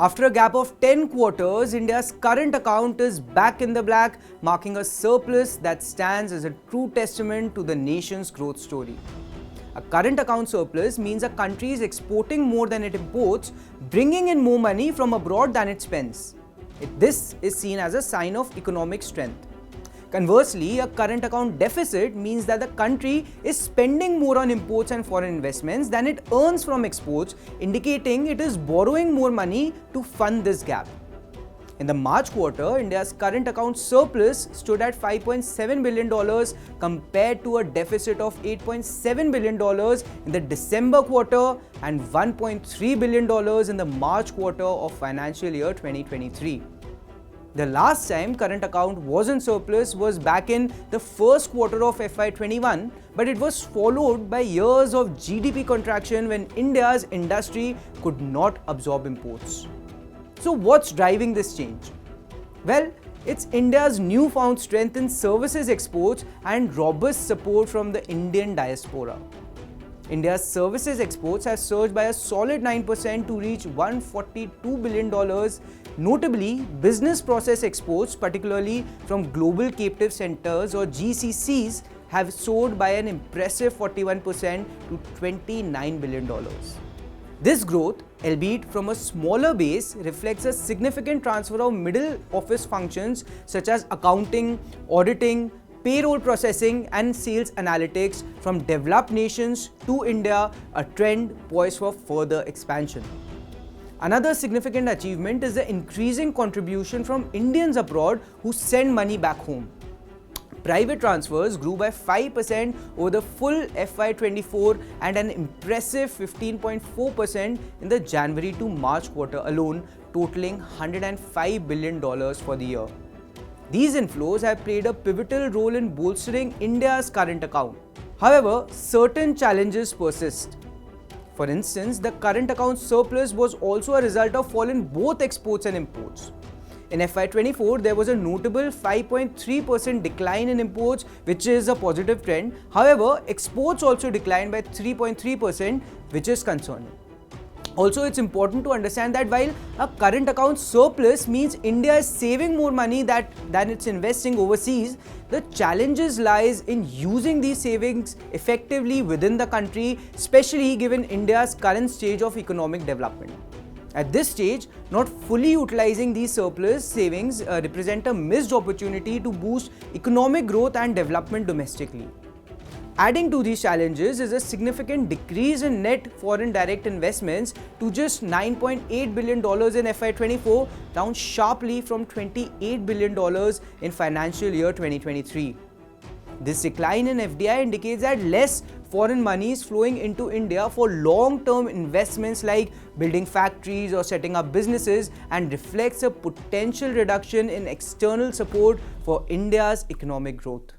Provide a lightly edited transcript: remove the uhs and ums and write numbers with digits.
After a gap of 10 quarters, India's current account is back in the black, marking a surplus that stands as a true testament to the nation's growth story. A current account surplus means a country is exporting more than it imports, bringing in more money from abroad than it spends. This is seen as a sign of economic strength. Conversely, a current account deficit means that the country is spending more on imports and foreign investments than it earns from exports, indicating it is borrowing more money to fund this gap. In the March quarter, India's current account surplus stood at $5.7 billion compared to a deficit of $8.7 billion in the December quarter and $1.3 billion in the March quarter of financial year 2023. The last time current account was in surplus was back in the first quarter of FY21, but it was followed by years of GDP contraction when India's industry could not absorb imports. So what's driving this change? Well, it's India's newfound strength in services exports and robust support from the Indian diaspora. India's services exports have surged by a solid 9% to reach $142 billion. Notably, business process exports, particularly from global captive centers or GCCs, have soared by an impressive 41% to $29 billion. This growth, albeit from a smaller base, reflects a significant transfer of middle office functions such as accounting, auditing, payroll processing and sales analytics from developed nations to India, a trend poised for further expansion. Another significant achievement is the increasing contribution from Indians abroad who send money back home. Private transfers grew by 5% over the full FY24 and an impressive 15.4% in the January to March quarter alone, totaling $105 billion for the year. These inflows have played a pivotal role in bolstering India's current account. However, certain challenges persist. For instance, the current account surplus was also a result of fall in both exports and imports. In FY24, there was a notable 5.3% decline in imports, which is a positive trend. However, exports also declined by 3.3%, which is concerning. Also, it's important to understand that while a current account surplus means India is saving more money than it's investing overseas, the challenges lies in using these savings effectively within the country, especially given India's current stage of economic development. At this stage, not fully utilizing these surplus savings represent a missed opportunity to boost economic growth and development domestically. Adding to these challenges is a significant decrease in net foreign direct investments to just $9.8 billion in FY24, down sharply from $28 billion in financial year 2023. This decline in FDI indicates that less foreign money is flowing into India for long-term investments like building factories or setting up businesses, and reflects a potential reduction in external support for India's economic growth.